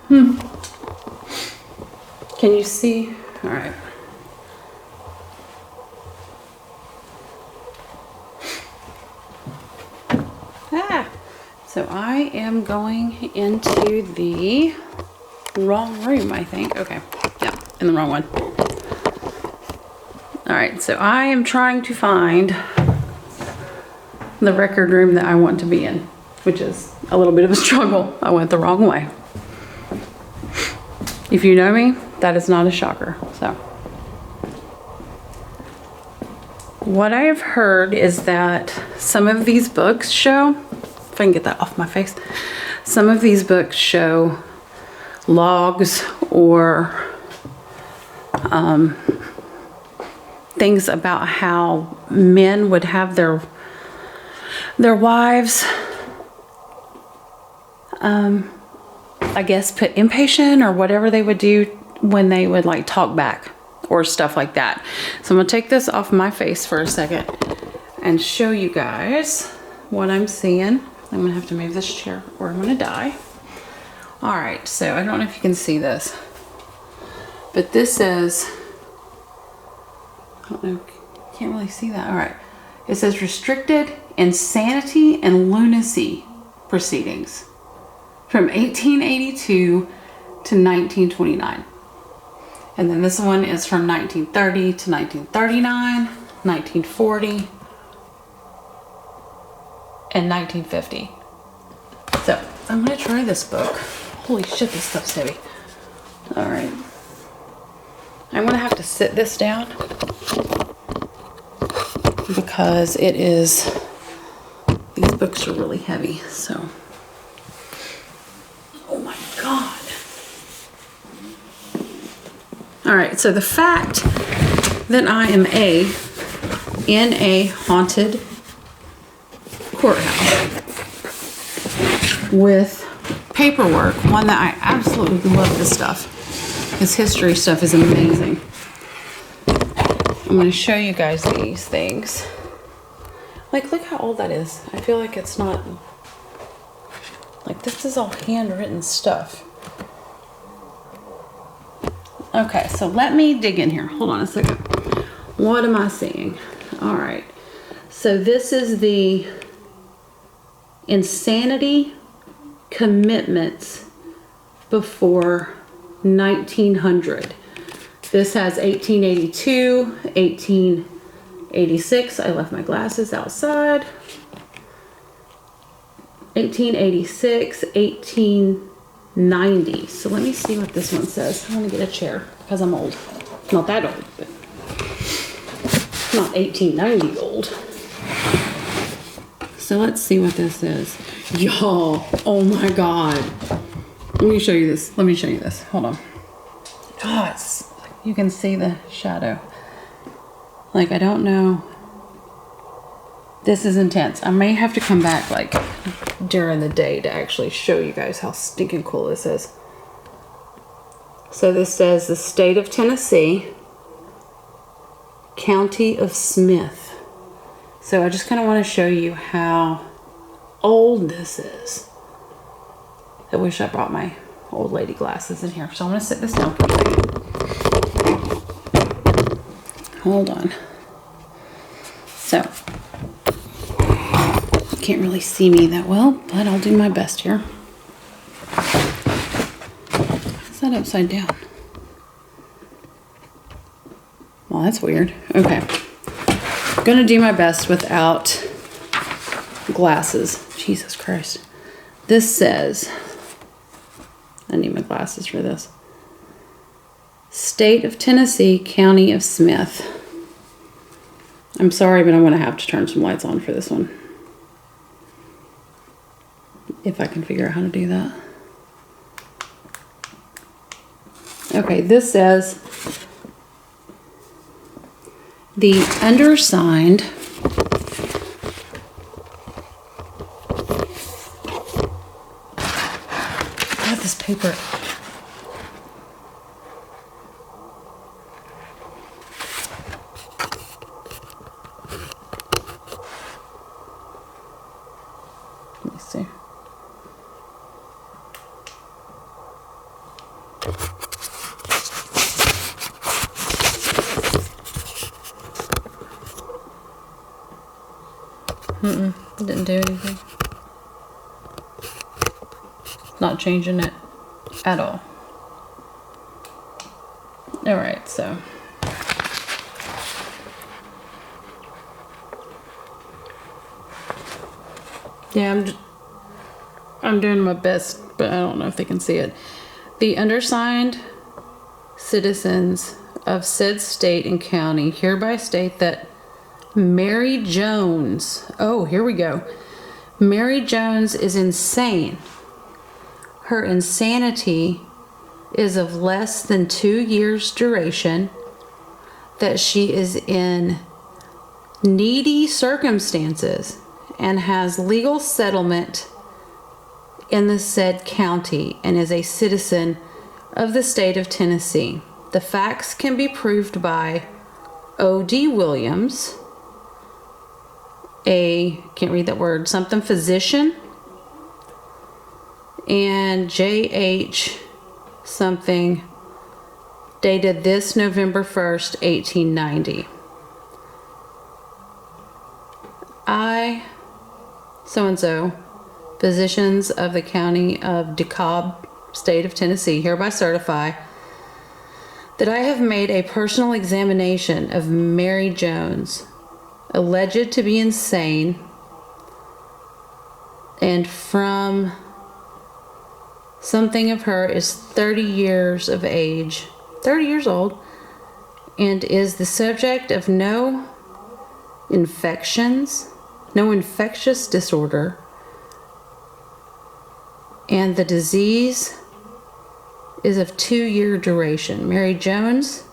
Can you see? All right. So I am going into the wrong room, I think. Okay, yeah, in the wrong one. All right, so I am trying to find the record room that I want to be in, which is a little bit of a struggle. I went the wrong way. If you know me, that is not a shocker. So what I have heard is that some of these books show, if I can get that off my face, some of these books show logs or things about how men would have their wives, I guess, put inpatient or whatever they would do when they would like talk back or stuff like that. So I'm gonna take this off my face for a second and show you guys what I'm seeing. I'm gonna have to move this chair or I'm gonna die. All right, so I don't know if you can see this, but this says, I don't know, can't really see that. All right, it says restricted insanity and lunacy proceedings from 1882 to 1929. And then this one is from 1930 to 1939, 1940, and 1950. So I'm gonna try this book. Holy shit, this stuff's heavy. All right. I'm gonna have to sit this down because it is, these books are really heavy, so. Oh my God. All right, so the fact that I am in a haunted courthouse with paperwork, one that I absolutely love this stuff. This history stuff is amazing. I'm going to show you guys these things. Like, look how old that is. I feel like it's not, like, this is all handwritten stuff. Okay, so let me dig in here. Hold on a second. What am I seeing? All right. So this is the insanity commitments before 1900. This has 1882, 1886. I left my glasses outside. 1886, 1890. So let me see what this one says. I want to get a chair because I'm old. Not that old, but not 1890 old. So let's see what this is. Y'all, oh my God. Let me show you this. Let me show you this. Hold on. Oh, you can see the shadow. Like, I don't know. This is intense. I may have to come back like during the day to actually show you guys how stinking cool this is. So this says the state of Tennessee, county of Smith. So I just kind of want to show you how old this is. I wish I brought my old lady glasses in here. So I'm going to sit this down for a second. Hold on. So, you can't really see me that well, but I'll do my best here. Is that upside down? Well, that's weird. Okay. I'm going to do my best without glasses. Jesus Christ. This says, I need my glasses for this. State of Tennessee, county of Smith. I'm sorry, but I'm going to have to turn some lights on for this one. If I can figure out how to do that. Okay, this says the undersigned got this paper. Let me see. Didn't do anything. Not changing it at all. Alright, so. Yeah, I'm doing my best, but I don't know if they can see it. The undersigned citizens of said state and county hereby state that Mary Jones, oh, here we go. Mary Jones is insane. Her insanity is of less than 2 years duration, that she is in needy circumstances and has legal settlement in the said county and is a citizen of the state of Tennessee. The facts can be proved by O.D. Williams, can't read that word, something physician, and J.H. something dated this November 1st, 1890. I, so-and-so, physicians of the county of DeKalb, state of Tennessee, hereby certify that I have made a personal examination of Mary Jones, alleged to be insane, and from something of her is 30 years of age, 30 years old, and is the subject of no infections, no infectious disorder, and the disease is of 2-year duration. Mary Jones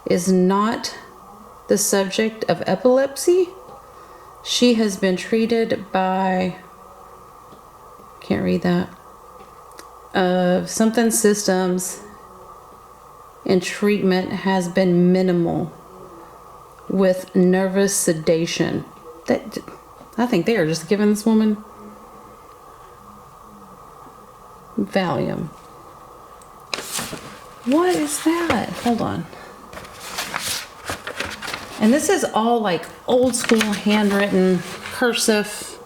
is not the subject of epilepsy. She has been treated by, can't read that, something systems, and treatment has been minimal with nervous sedation. That, I think they are just giving this woman Valium. What is that? Hold on. And this is all like old school handwritten cursive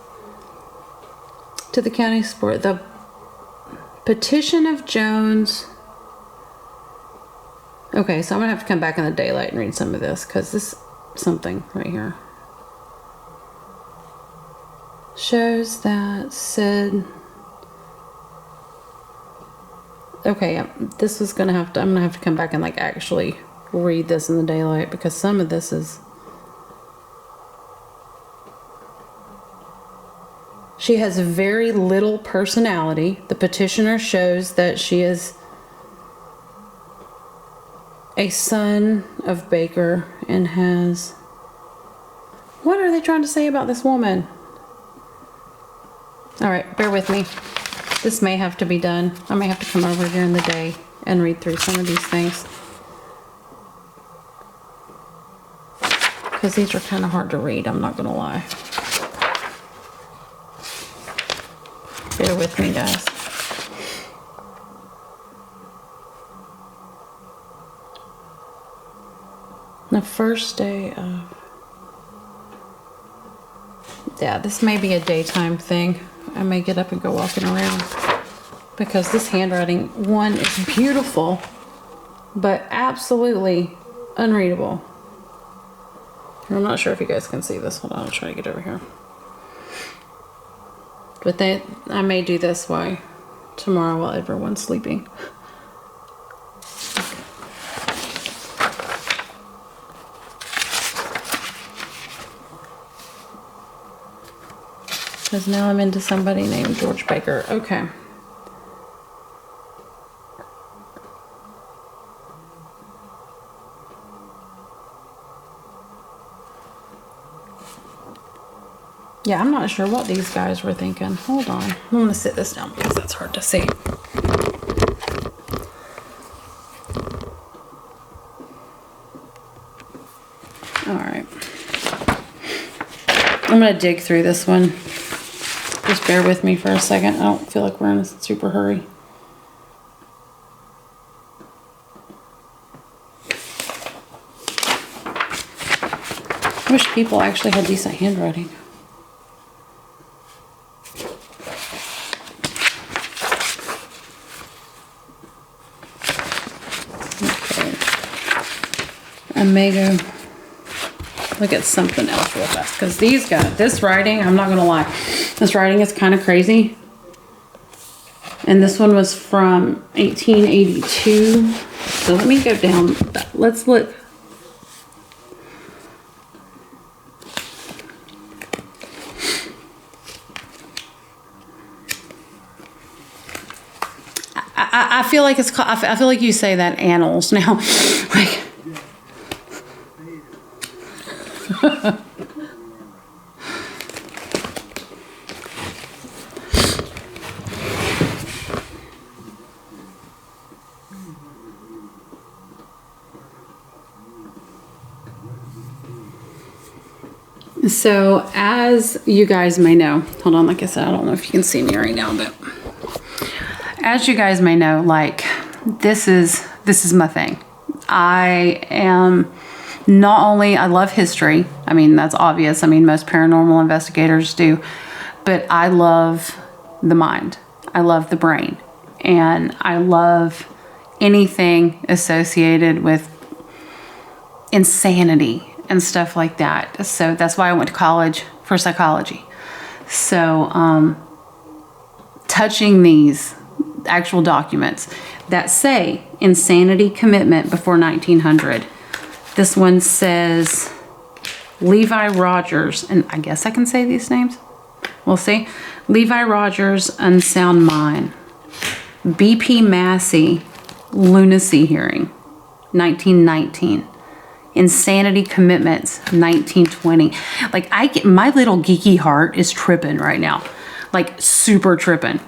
to the county support. The petition of Jones. Okay, so I'm gonna have to come back in the daylight and read some of this, because this something right here shows that said. Okay, this was gonna have to. I'm gonna have to come back and like actually read this in the daylight, because some of this is. She has very little personality. The petitioner shows that she is a son of Baker and has. What are they trying to say about this woman? All right, bear with me. This may have to be done. I may have to come over during the day and read through some of these things, because these are kind of hard to read, I'm not gonna lie. Bear with me, guys. The first day of... Yeah, this may be a daytime thing. I may get up and go walking around, because this handwriting, one, is beautiful, but absolutely unreadable. I'm not sure if you guys can see this. Hold on, I'll try to get over here. But I may do this tomorrow while everyone's sleeping. Because now I'm into somebody named George Baker. Okay. Yeah, I'm not sure what these guys were thinking. Hold on. I'm going to sit this down because that's hard to see. Alright. I'm going to dig through this one. Just bear with me for a second. I don't feel like we're in a super hurry. I wish people actually had decent handwriting. Okay. I may go look at something else real fast, because this writing, I'm not gonna lie, this writing is kind of crazy. And this one was from 1882. So let me go down. Let's look. I feel like it's. I feel like you say that annals now, like. So as you guys may know, hold on, like I said, I don't know if you can see me right now, but as you guys may know, like this is my thing. I am not only, I love history. I mean, that's obvious. I mean, most paranormal investigators do, but I love the mind. I love the brain, and I love anything associated with insanity and stuff like that. So that's why I went to college for psychology. So touching these actual documents that say insanity commitment before 1900. This one says Levi Rogers, and I guess I can say these names. We'll see. Levi Rogers, unsound mind. B.P. Massey, lunacy hearing, 1919. Insanity commitments, 1920. Like my little geeky heart is tripping right now, like super tripping,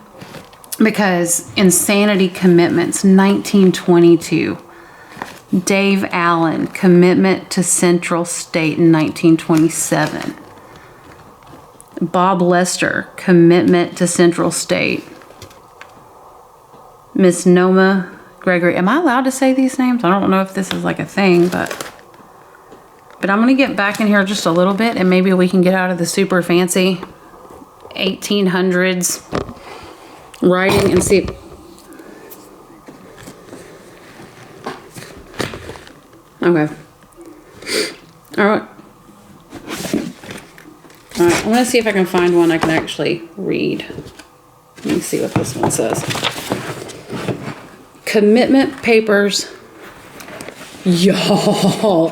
because insanity commitments, 1922. Dave Allen, commitment to Central State in 1927. Bob Lester, commitment to Central State. Miss Noma Gregory. Am I allowed to say these names? I don't know if this is like a thing, but I'm going to get back in here just a little bit, and maybe we can get out of the super fancy 1800s writing and see. Okay. All right. All right. I'm going to see if I can find one I can actually read. Let me see what this one says. Commitment papers. Y'all.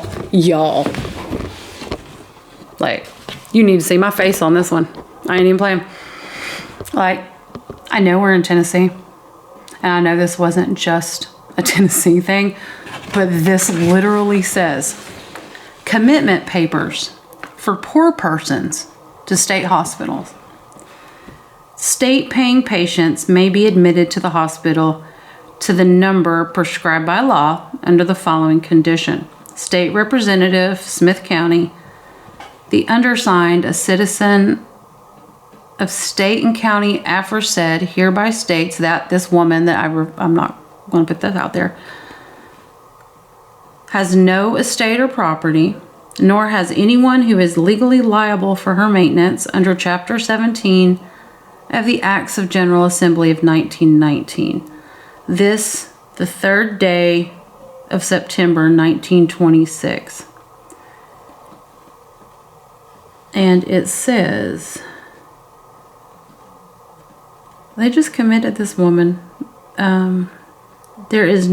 Like, you need to see my face on this one. I ain't even playing. Like, I know we're in Tennessee, and I know this wasn't just a Tennessee thing, but this literally says commitment papers for poor persons to state hospitals. State paying patients may be admitted to the hospital to the number prescribed by law under the following condition. State Representative, Smith County, the undersigned, a citizen of state and county aforesaid, hereby states that this woman that I'm not going to put that out there, has no estate or property, nor has anyone who is legally liable for her maintenance under Chapter 17 of the Acts of General Assembly of 1919. This, the 3rd day of September 1926. And it says, they just committed this woman. There is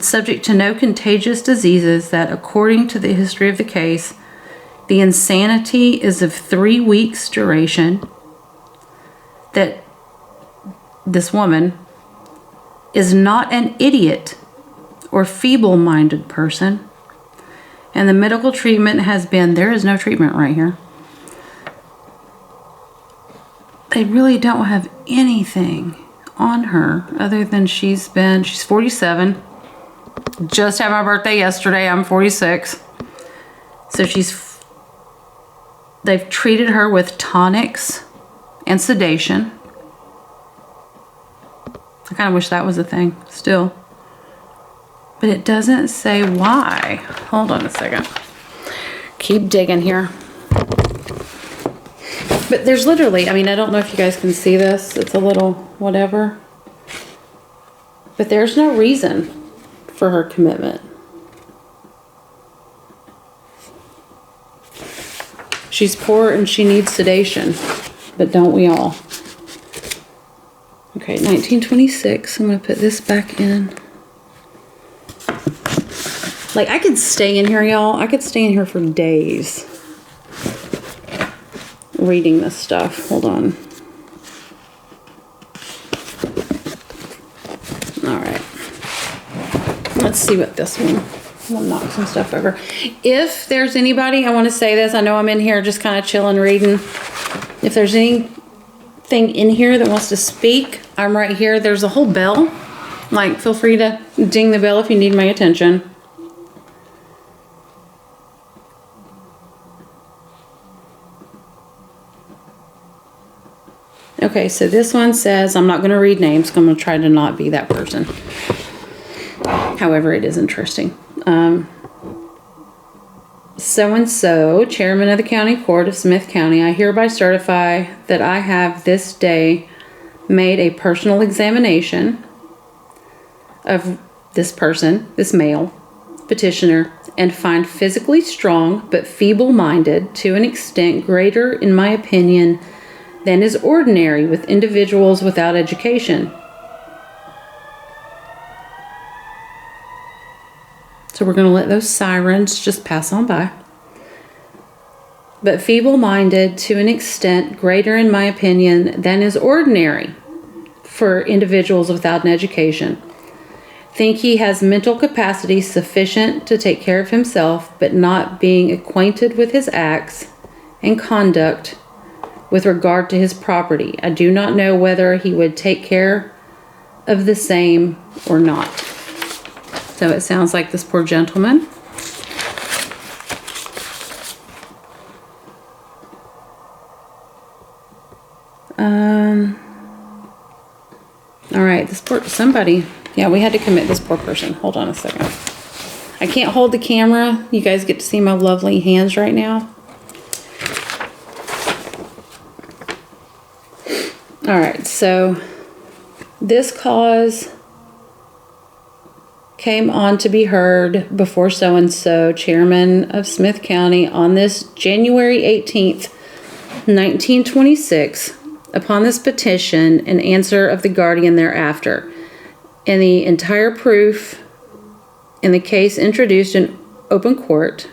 subject to no contagious diseases, that according to the history of the case, the insanity is of 3 weeks duration, that this woman is not an idiot or feeble-minded person, and the medical treatment has been, there is no treatment right here. They really don't have anything on her other than she's 47. Just had my birthday yesterday. I'm 46. So they've treated her with tonics and sedation. I kind of wish that was a thing still. but it doesn't say why. Hold on a second. Keep digging here. But there's literally, I mean, I don't know if you guys can see this. It's a little whatever. But there's no reason for her commitment. She's poor and she needs sedation. But don't we all? Okay, 1926. I'm going to put this back in. Like, I could stay in here, y'all. I could stay in here for days reading this stuff. Hold on. All right. Let's see what this one. I'm gonna knock some stuff over. If there's anybody, I want to say this. I know I'm in here just kind of chilling, reading. If there's anything in here that wants to speak, I'm right here. There's a whole bell. Like, feel free to ding the bell if you need my attention. Okay, so this one says, I'm not going to read names because I'm going to try to not be that person. However, it is interesting. So-and-so, chairman of the county court of Smith County, I hereby certify that I have this day made a personal examination of this person, this male petitioner, and find physically strong but feeble-minded to an extent greater, in my opinion, than is ordinary with individuals without education. So we're going to let those sirens just pass on by. But feeble-minded to an extent greater, in my opinion, than is ordinary for individuals without an education. Think he has mental capacity sufficient to take care of himself, but not being acquainted with his acts and conduct with regard to his property. I do not know whether he would take care of the same or not. So it sounds like this poor gentleman. All right, this poor, somebody, yeah, we had to commit this poor person. Hold on a second. I can't hold the camera. You guys get to see my lovely hands right now. All right, so this cause came on to be heard before so-and-so, chairman of Smith County, on this January 18th, 1926, upon this petition and answer of the guardian thereafter, and the entire proof in the case introduced in open court,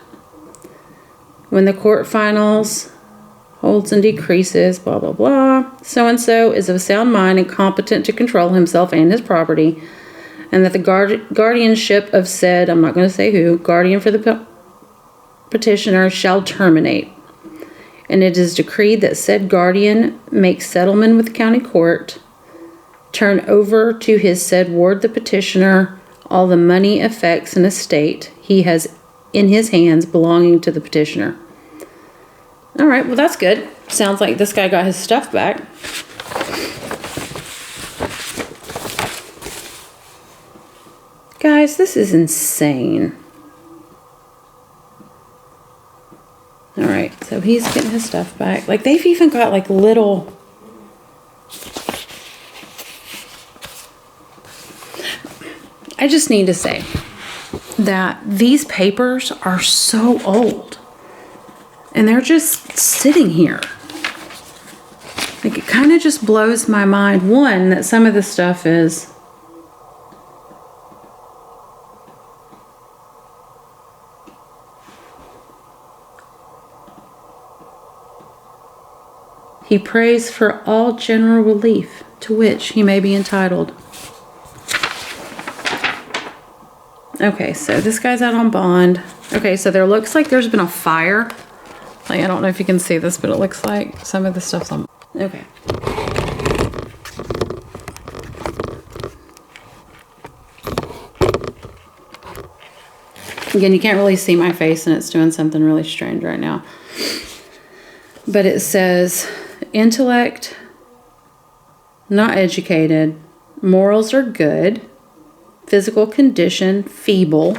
when the court finals, holds and decreases, blah, blah, blah. So-and-so is of sound mind and competent to control himself and his property, and that the guardianship of said, I'm not going to say who, guardian for the petitioner shall terminate. And it is decreed that said guardian make settlement with the county court, turn over to his said ward the petitioner all the money, effects, and estate he has in his hands belonging to the petitioner. All right, well, that's good. Sounds like this guy got his stuff back. Guys, this is insane. All right, so he's getting his stuff back. Like, they've even got, like, little... I just need to say that these papers are so old. And they're just sitting here. Like, it kind of just blows my mind. One, that some of this stuff is... He prays for all general relief to which he may be entitled. Okay, so this guy's out on bond. Okay, so there looks like there's been a fire. Like, I don't know if you can see this, but it looks like some of the stuff's on. Okay. Again, you can't really see my face, and it's doing something really strange right now. But it says, intellect, not educated, morals are good, Physical condition, feeble.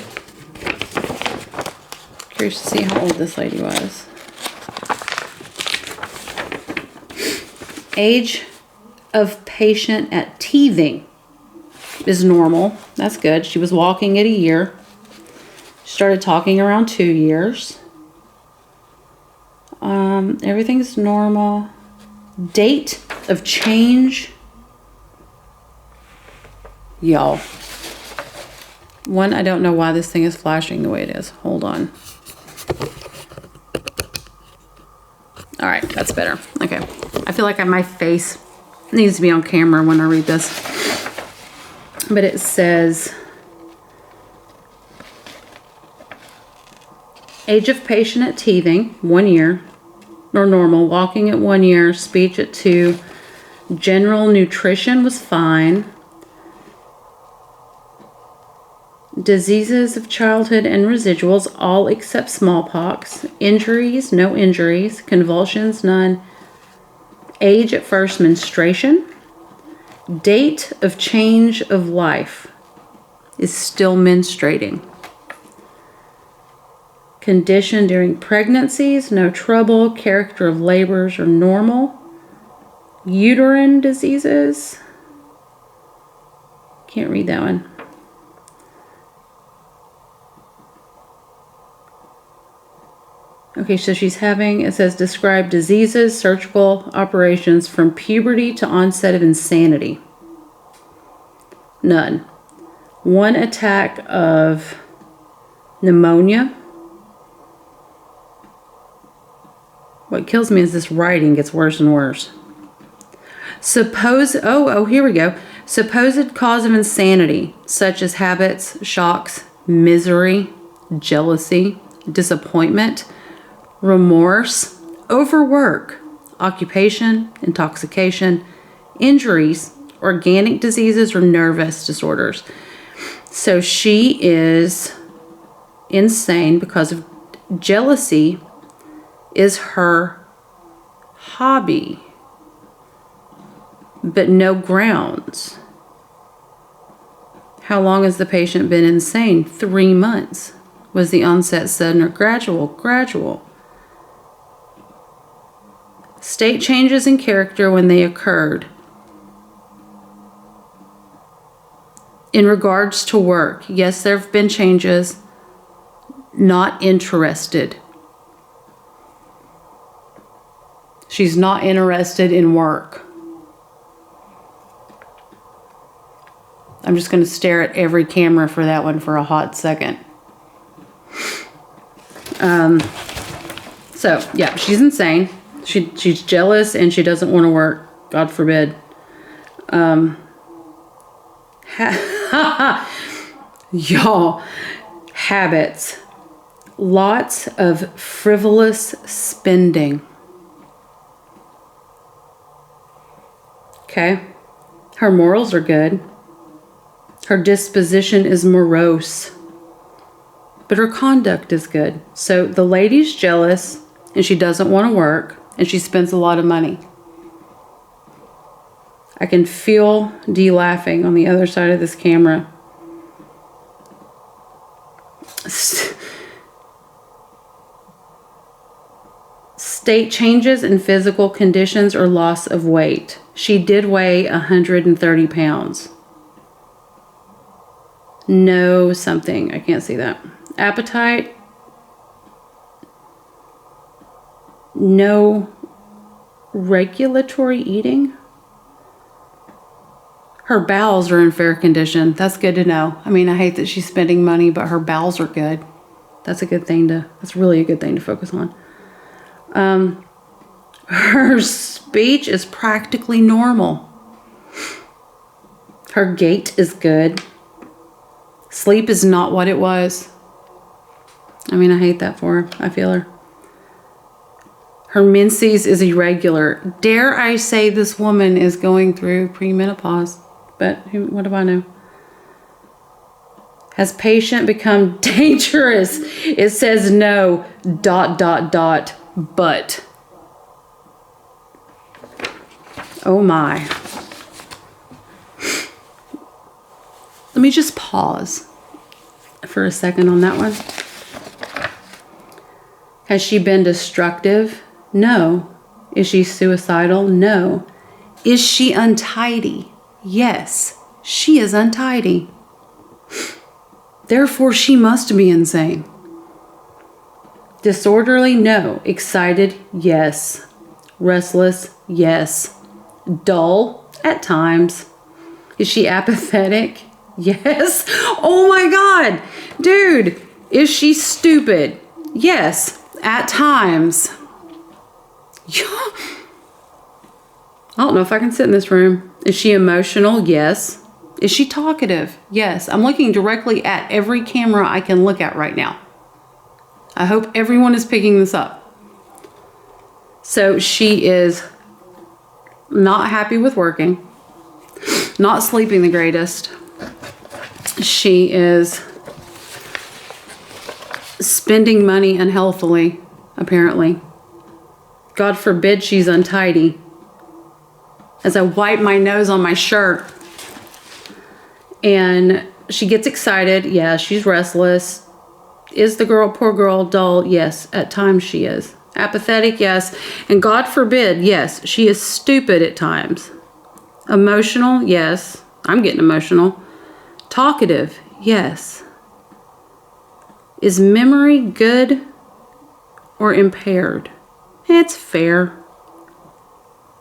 Curious to see how old this lady was. Age of patient at teething is normal. That's good. She was walking at a year. She started talking around 2 years. Everything's normal. Date of change. Y'all. One, I don't know why this thing is flashing the way it is. Hold on. All right, that's better. Okay. I feel like my face needs to be on camera when I read this. But it says, age of patient at teething, 1 year, or normal. Walking at 1 year, speech at 2. General nutrition was fine. Diseases of childhood and residuals, all except smallpox. Injuries, no injuries. Convulsions, none. Age at first menstruation. Date of change of life is still menstruating. Condition during pregnancies, no trouble. Character of labors are normal. Uterine diseases. Can't read that one. Okay, so she's having, it says, describe diseases, surgical operations from puberty to onset of insanity. None. 1 attack of pneumonia. What kills me is this writing gets worse and worse. Here we go. Supposed cause of insanity, such as habits, shocks, misery, jealousy, disappointment, remorse, overwork, occupation, intoxication, injuries, organic diseases, or nervous disorders. So she is insane because of jealousy is her hobby, but no grounds. How long has the patient been insane? 3 months. Was the onset sudden or gradual? Gradual. State changes in character when they occurred. In regards to work, yes, there have been changes. Not interested. She's not interested in work. I'm just going to stare at every camera for that one for a hot second. So, yeah, she's insane. She's jealous and she doesn't want to work. God forbid. Y'all, habits. Lots of frivolous spending. Okay. Her morals are good. Her disposition is morose. But her conduct is good. So the lady's jealous and she doesn't want to work and she spends a lot of money. I can feel Dee laughing on the other side of this camera. State changes in physical conditions or loss of weight. She did weigh 130 pounds. No something. I can't see that. Appetite. No regulatory eating. Her bowels are in fair condition. That's good to know. I mean, I hate that she's spending money, but her bowels are good. That's really a good thing to focus on. Her speech is practically normal. Her gait is good. Sleep is not what it was. I mean, I hate that for her. I feel her. Her menses is irregular. Dare I say this woman is going through premenopause? But what do I know? Has patient become dangerous? It says no, ... but. Oh my. Let me just pause for a second on that one. Has she been destructive? No. Is she suicidal? No. Is she untidy? Yes, she is untidy. Therefore, she must be insane. Disorderly? No. Excited? Yes. Restless? Yes. Dull? At times. Is she apathetic? Yes. Oh my God. Dude, is she stupid? Yes. At times. I don't know if I can sit in this room. Is she emotional? Yes. Is she talkative? Yes. I'm looking directly at every camera I can look at right now. I hope everyone is picking this up. So she is not happy with working, not sleeping the greatest. She is spending money unhealthily, apparently. God forbid she's untidy. As I wipe my nose on my shirt. And she gets excited. Yeah, she's restless. Is the girl, poor girl, dull? Yes, at times she is. Apathetic? Yes. And God forbid, yes, she is stupid at times. Emotional? Yes. I'm getting emotional. Talkative? Yes. Is memory good or impaired? It's fair.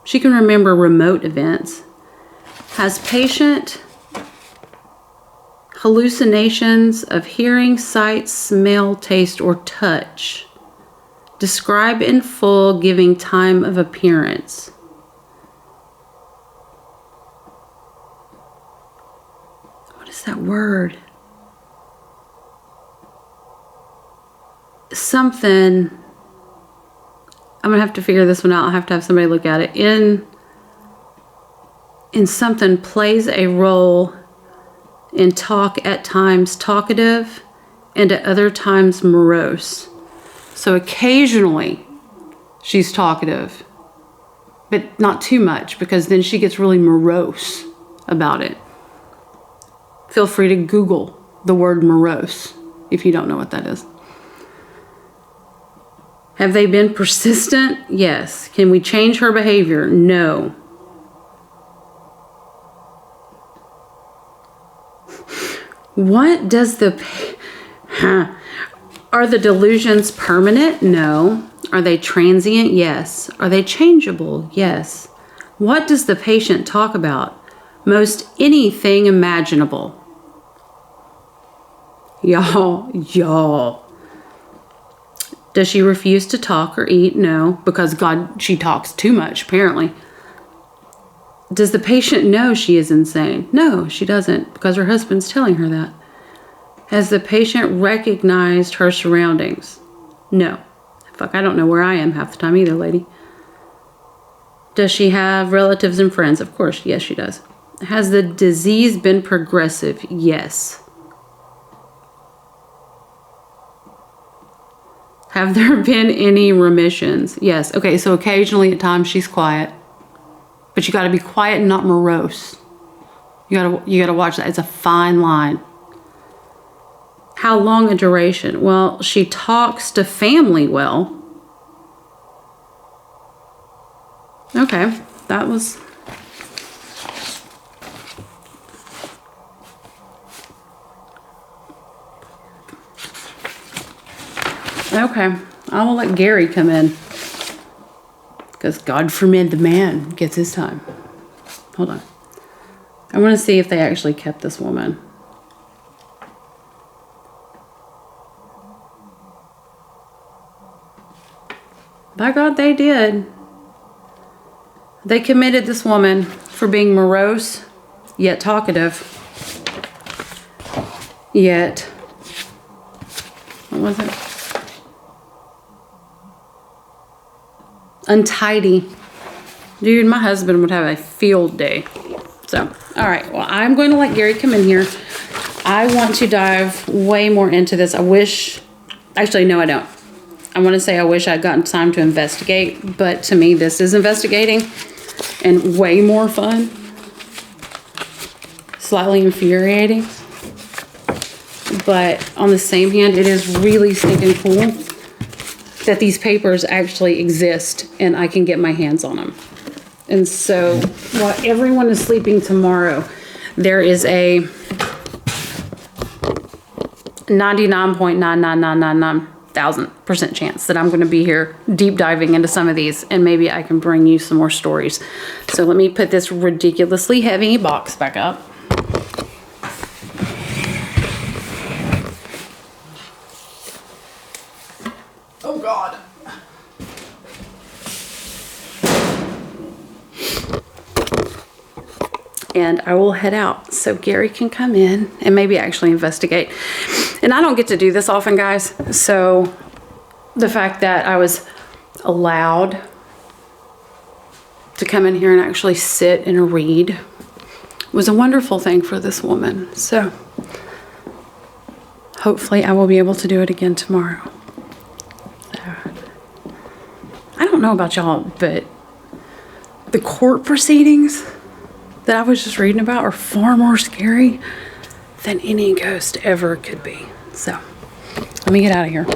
She can remember remote events. Has patient hallucinations of hearing, sight, smell, taste, or touch. Describe in full, giving time of appearance. What is that word? Something. I'm going to have to figure this one out. I'll have to have somebody look at it. In something, plays a role in talk, at times talkative, and at other times morose. So occasionally she's talkative, but not too much, because then she gets really morose about it. Feel free to Google the word morose if you don't know what that is. Have they been persistent? Yes. Can we change her behavior? No. What does Are the delusions permanent? No. Are they transient? Yes. Are they changeable? Yes. What does the patient talk about? Most anything imaginable. Y'all. Does she refuse to talk or eat? No, because she talks too much, apparently. Does the patient know she is insane? No, she doesn't, because her husband's telling her that. Has the patient recognized her surroundings? No. Fuck, I don't know where I am half the time either, lady. Does she have relatives and friends? Of course, yes, she does. Has the disease been progressive? Yes. Have there been any remissions? Yes. Okay, so occasionally at times she's quiet. But you got to be quiet and not morose. You got to watch that. It's a fine line. How long a duration? Well, she talks to family well. Okay, that was... Okay, I will let Gary come in. Because God forbid the man gets his time. Hold on. I want to see if they actually kept this woman. By God, they did. They committed this woman for being morose, yet talkative. Yet, what was it? Untidy. Dude, my husband would have a field day. So, all right. Well, I'm going to let Gary come in here. I want to dive way more into this. I wish... Actually, no, I don't. I want to say I wish I'd gotten time to investigate. But to me, this is investigating. And way more fun. Slightly infuriating. but on the same hand, it is really stinking cool that these papers actually exist and I can get my hands on them. And so while everyone is sleeping tomorrow, there is a 99.99999% chance that I'm going to be here deep diving into some of these, and maybe I can bring you some more stories. So let me put this ridiculously heavy box back up. Oh God. And I will head out so Gary can come in and maybe actually investigate. And I don't get to do this often, guys. So the fact that I was allowed to come in here and actually sit and read was a wonderful thing for this woman. So hopefully I will be able to do it again tomorrow. I don't know about y'all, but the court proceedings that I was just reading about are far more scary than any ghost ever could be. So let me get out of here.